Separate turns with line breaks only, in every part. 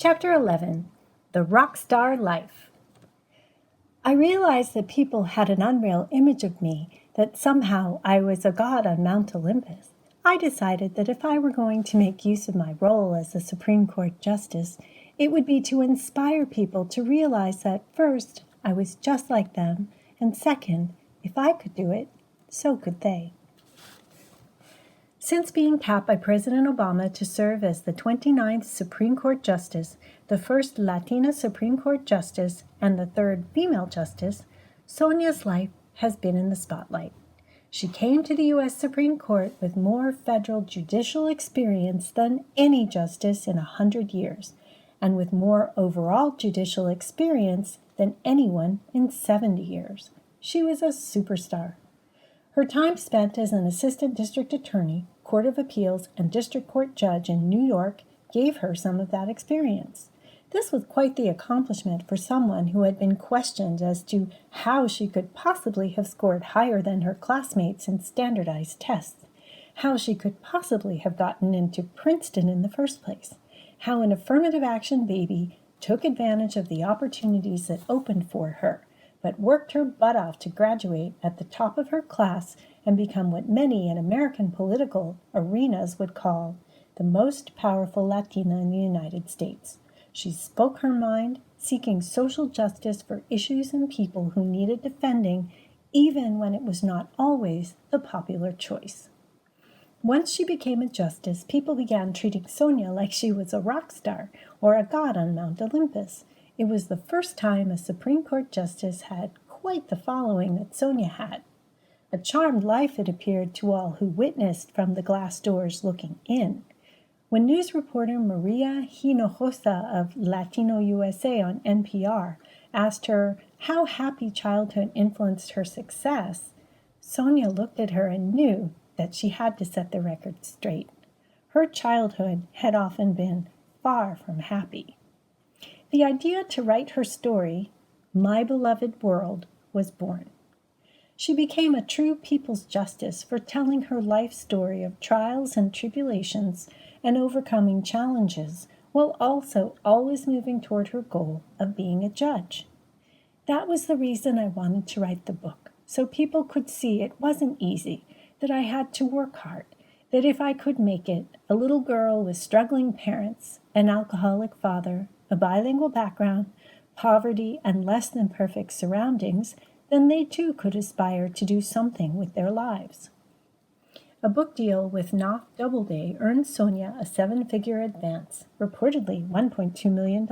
Chapter 11, The Rock Star Life. I realized that people had an unreal image of me, that somehow I was a god on Mount Olympus. I decided that if I were going to make use of my role as a Supreme Court Justice, it would be to inspire people to realize that, first, I was just like them, and second, if I could do it, so could they. Since being tapped by President Obama to serve as the 29th Supreme Court Justice, the first Latina Supreme Court Justice, and the third female justice, Sonia's life has been in the spotlight. She came to the U.S. Supreme Court with more federal judicial experience than any justice in 100 years, and with more overall judicial experience than anyone in 70 years. She was a superstar. Her time spent as an assistant district attorney, court of appeals, and district court judge in New York gave her some of that experience. This was quite the accomplishment for someone who had been questioned as to how she could possibly have scored higher than her classmates in standardized tests, how she could possibly have gotten into Princeton in the first place, how an affirmative action baby took advantage of the opportunities that opened for her, but worked her butt off to graduate at the top of her class and become what many in American political arenas would call the most powerful Latina in the United States. She spoke her mind, seeking social justice for issues and people who needed defending, even when it was not always the popular choice. Once she became a justice, people began treating Sonia like she was a rock star or a god on Mount Olympus. It was the first time a Supreme Court justice had quite the following that Sonia had. A charmed life, it appeared to all who witnessed from the glass doors looking in. When news reporter Maria Hinojosa of Latino USA on NPR asked her how happy childhood influenced her success, Sonia looked at her and knew that she had to set the record straight. Her childhood had often been far from happy. The idea to write her story, My Beloved World, was born. She became a true people's justice for telling her life story of trials and tribulations and overcoming challenges, while also always moving toward her goal of being a judge. That was the reason I wanted to write the book, so people could see it wasn't easy, that I had to work hard, that if I could make it, a little girl with struggling parents, an alcoholic father, a bilingual background, poverty, and less than perfect surroundings, then they too could aspire to do something with their lives. A book deal with Knopf Doubleday earned Sonia a 7-figure advance, reportedly $1.2 million.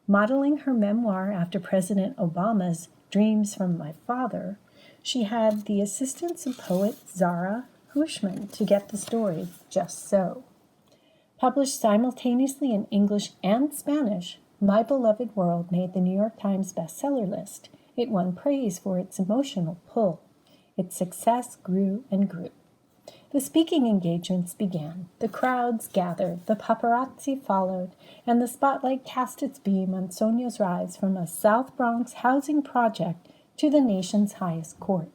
Modeling her memoir after President Obama's Dreams from My Father, she had the assistance of poet Zara Hushman to get the story just so. Published simultaneously in English and Spanish, My Beloved World made the New York Times bestseller list. It won praise for its emotional pull. Its success grew and grew. The speaking engagements began, the crowds gathered, the paparazzi followed, and the spotlight cast its beam on Sonia's rise from a South Bronx housing project to the nation's highest court.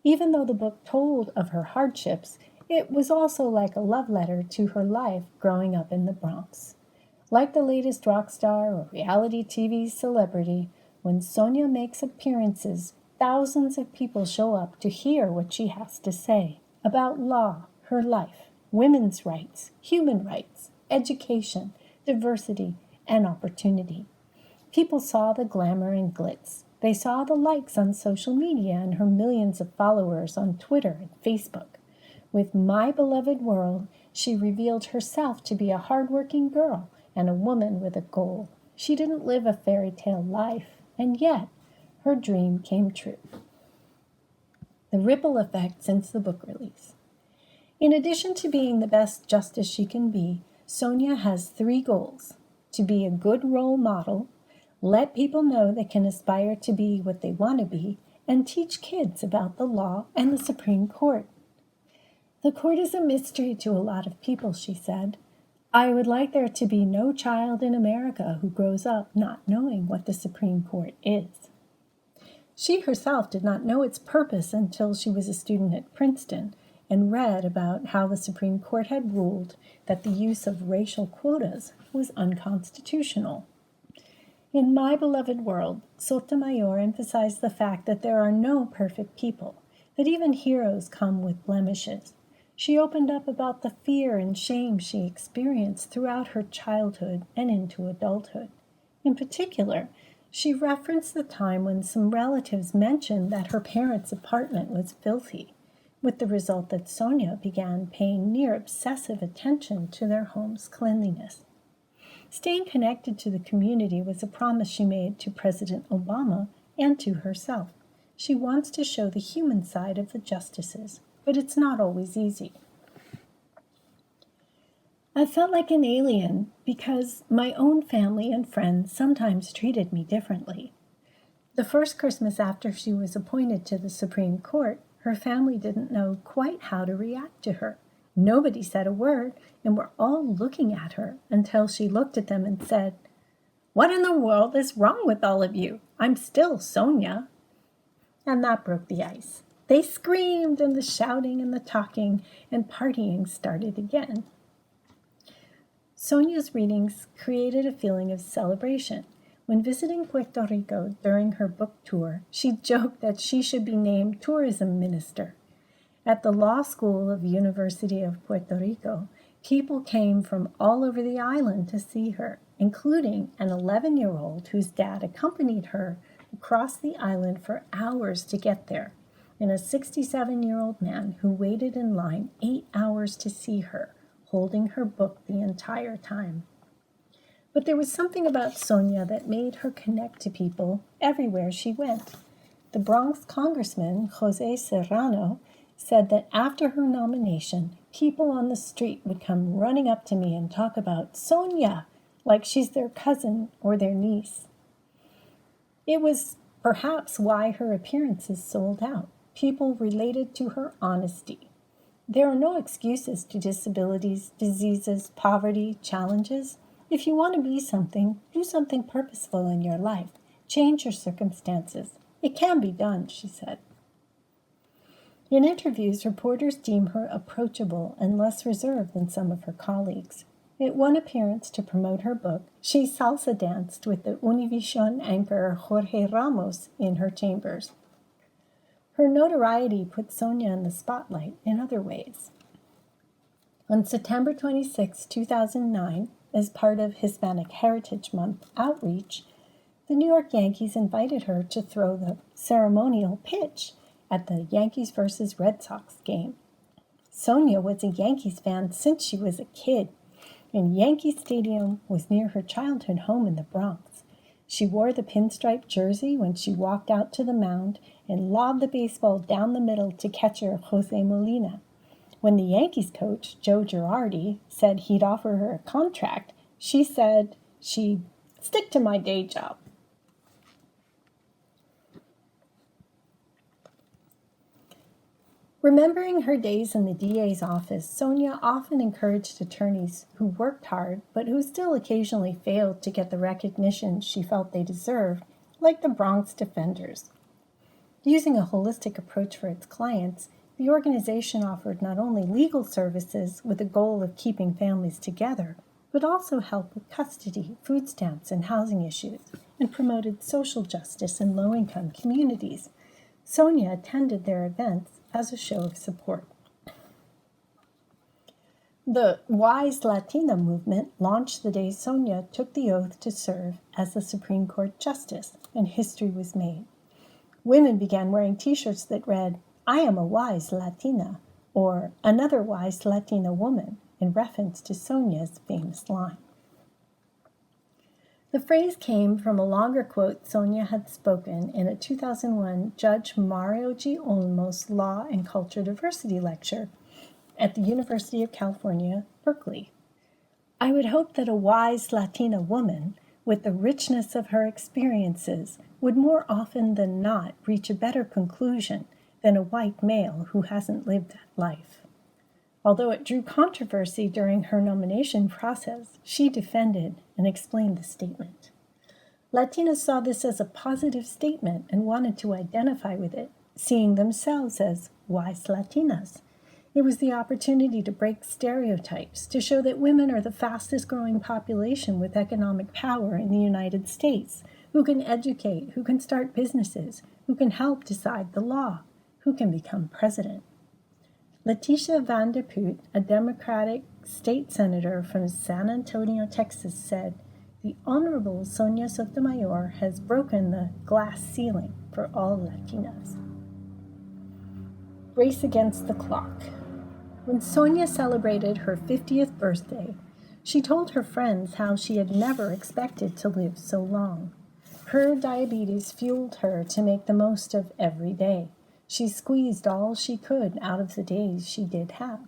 Even though the book told of her hardships, it was also like a love letter to her life growing up in the Bronx. Like the latest rock star or reality TV celebrity, when Sonia makes appearances, thousands of people show up to hear what she has to say about law, her life, women's rights, human rights, education, diversity, and opportunity. People saw the glamour and glitz. They saw the likes on social media and her millions of followers on Twitter and Facebook. With My Beloved World, she revealed herself to be a hardworking girl and a woman with a goal. She didn't live a fairy tale life, and yet her dream came true. The ripple effect since the book release. In addition to being the best justice she can be, Sonia has 3 goals: to be a good role model, let people know they can aspire to be what they want to be, and teach kids about the law and the Supreme Court. The court is a mystery to a lot of people, she said. I would like there to be no child in America who grows up not knowing what the Supreme Court is. She herself did not know its purpose until she was a student at Princeton, and read about how the Supreme Court had ruled that the use of racial quotas was unconstitutional. In My Beloved World, Sotomayor emphasized the fact that there are no perfect people, that even heroes come with blemishes. She opened up about the fear and shame she experienced throughout her childhood and into adulthood. In particular, she referenced the time when some relatives mentioned that her parents' apartment was filthy, with the result that Sonia began paying near obsessive attention to their home's cleanliness. Staying connected to the community was a promise she made to President Obama and to herself. She wants to show the human side of the justices, but it's not always easy. I felt like an alien because my own family and friends sometimes treated me differently. The first Christmas after she was appointed to the Supreme Court, her family didn't know quite how to react to her. Nobody said a word, and were all looking at her until she looked at them and said, "What in the world is wrong with all of you? I'm still Sonia." And that broke the ice. They screamed, and the shouting and the talking and partying started again. Sonia's readings created a feeling of celebration. When visiting Puerto Rico during her book tour, she joked that she should be named tourism minister. At the law school of University of Puerto Rico, people came from all over the island to see her, including an 11-year-old whose dad accompanied her across the island for hours to get there, and a 67-year-old man who waited in line 8 hours to see her, holding her book the entire time. But there was something about Sonia that made her connect to people everywhere she went. The Bronx congressman, Jose Serrano, said that after her nomination, people on the street would come running up to me and talk about Sonia, like she's their cousin or their niece. It was perhaps why her appearances sold out. People related to her honesty. There are no excuses to disabilities, diseases, poverty, challenges. If you want to be something, do something purposeful in your life. Change your circumstances. It can be done, she said. In interviews, reporters deem her approachable and less reserved than some of her colleagues. At one appearance to promote her book, she salsa danced with the Univision anchor Jorge Ramos in her chambers. Her notoriety put Sonia in the spotlight in other ways. On September 26, 2009, as part of Hispanic Heritage Month outreach, the New York Yankees invited her to throw the ceremonial pitch at the Yankees versus Red Sox game. Sonia was a Yankees fan since she was a kid, and Yankee Stadium was near her childhood home in the Bronx. She wore the pinstripe jersey when she walked out to the mound and lobbed the baseball down the middle to catcher Jose Molina. When the Yankees coach, Joe Girardi, said he'd offer her a contract, she said she'd stick to my day job. Remembering her days in the DA's office, Sonia often encouraged attorneys who worked hard but who still occasionally failed to get the recognition she felt they deserved, like the Bronx Defenders. Using a holistic approach for its clients, the organization offered not only legal services with the goal of keeping families together, but also help with custody, food stamps, and housing issues, and promoted social justice in low-income communities. Sonia attended their events as a show of support. The Wise Latina movement launched the day Sonia took the oath to serve as the Supreme Court Justice, and history was made. Women began wearing t-shirts that read, "I am a wise Latina," or "Another wise Latina woman," in reference to Sonia's famous line. The phrase came from a longer quote Sonia had spoken in a 2001 Judge Mario G. Olmos Law and Culture Diversity lecture at the University of California, Berkeley. "I would hope that a wise Latina woman, with the richness of her experiences, would more often than not reach a better conclusion than a white male who hasn't lived that life." Although it drew controversy during her nomination process, she defended and explained the statement. Latinas saw this as a positive statement and wanted to identify with it, seeing themselves as wise Latinas. It was the opportunity to break stereotypes, to show that women are the fastest growing population with economic power in the United States, who can educate, who can start businesses, who can help decide the law, who can become president. Letitia Van der Poot, a Democratic state senator from San Antonio, Texas, said, "The Honorable Sonia Sotomayor has broken the glass ceiling for all Latinas." Race against the clock. When Sonia celebrated her 50th birthday, she told her friends how she had never expected to live so long. Her diabetes fueled her to make the most of every day. She squeezed all she could out of the days she did have.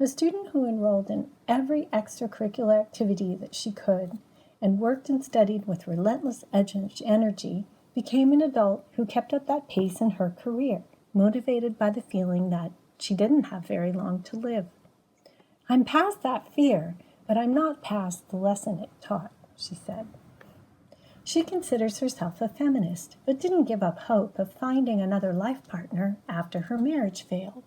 A student who enrolled in every extracurricular activity that she could and worked and studied with relentless energy became an adult who kept up that pace in her career, motivated by the feeling that she didn't have very long to live. "I'm past that fear, but I'm not past the lesson it taught," she said. She considers herself a feminist, but didn't give up hope of finding another life partner after her marriage failed.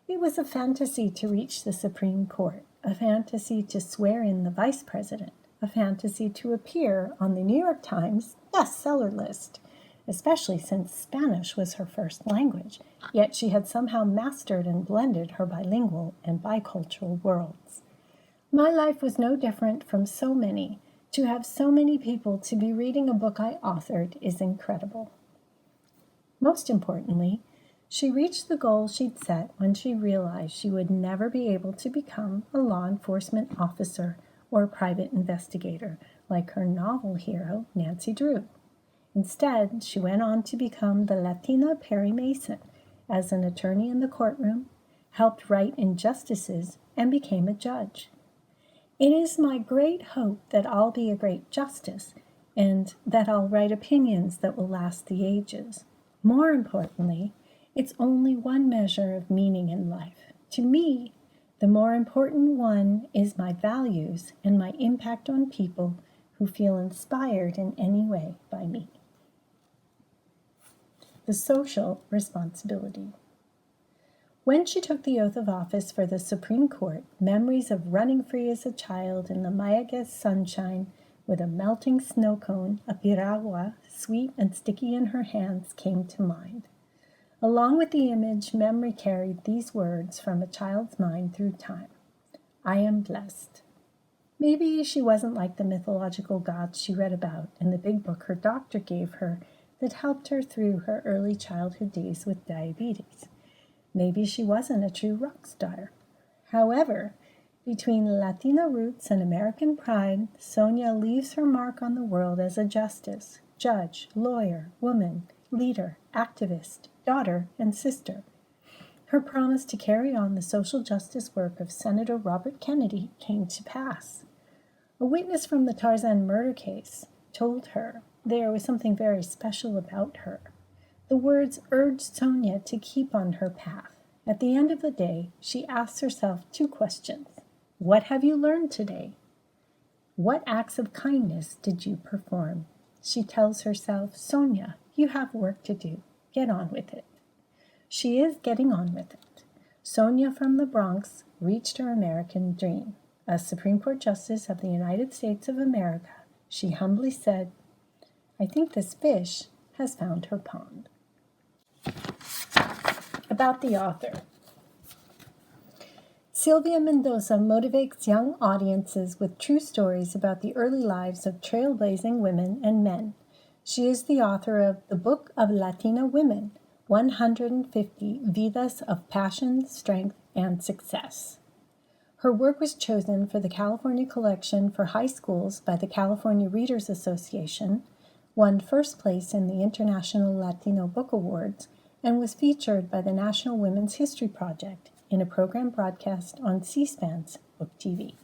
It was a fantasy to reach the Supreme Court, a fantasy to swear in the vice president, a fantasy to appear on the New York Times bestseller list, especially since Spanish was her first language, yet she had somehow mastered and blended her bilingual and bicultural worlds. My life was no different from so many. To have so many people to be reading a book I authored is incredible. Most importantly, she reached the goal she'd set when she realized she would never be able to become a law enforcement officer or a private investigator like her novel hero, Nancy Drew. Instead, she went on to become the Latina Perry Mason as an attorney in the courtroom, helped write injustices, and became a judge. It is my great hope that I'll be a great justice and that I'll write opinions that will last the ages. More importantly, it's only one measure of meaning in life. To me, the more important one is my values and my impact on people who feel inspired in any way by me. The social responsibility. When she took the oath of office for the Supreme Court, memories of running free as a child in the Mayaguez sunshine with a melting snow cone, a piragua, sweet and sticky in her hands, came to mind. Along with the image, memory carried these words from a child's mind through time. "I am blessed." Maybe she wasn't like the mythological gods she read about in the big book her doctor gave her that helped her through her early childhood days with diabetes. Maybe she wasn't a true rock star. However, between Latina roots and American pride, Sonia leaves her mark on the world as a justice, judge, lawyer, woman, leader, activist, daughter, and sister. Her promise to carry on the social justice work of Senator Robert Kennedy came to pass. A witness from the Tarzan murder case told her there was something very special about her. The words urged Sonia to keep on her path. At the end of the day, she asks herself two questions. What have you learned today? What acts of kindness did you perform? She tells herself, Sonia, you have work to do. Get on with it. She is getting on with it. Sonia from the Bronx reached her American dream. As Supreme Court Justice of the United States of America, she humbly said, I think this fish has found her pond. About the author. Sylvia Mendoza motivates young audiences with true stories about the early lives of trailblazing women and men. She is the author of The Book of Latina Women, 150 Vidas of Passion, Strength, and Success. Her work was chosen for the California Collection for High Schools by the California Readers Association, won first place in the International Latino Book Awards, and was featured by the National Women's History Project in a program broadcast on C-SPAN's Book TV.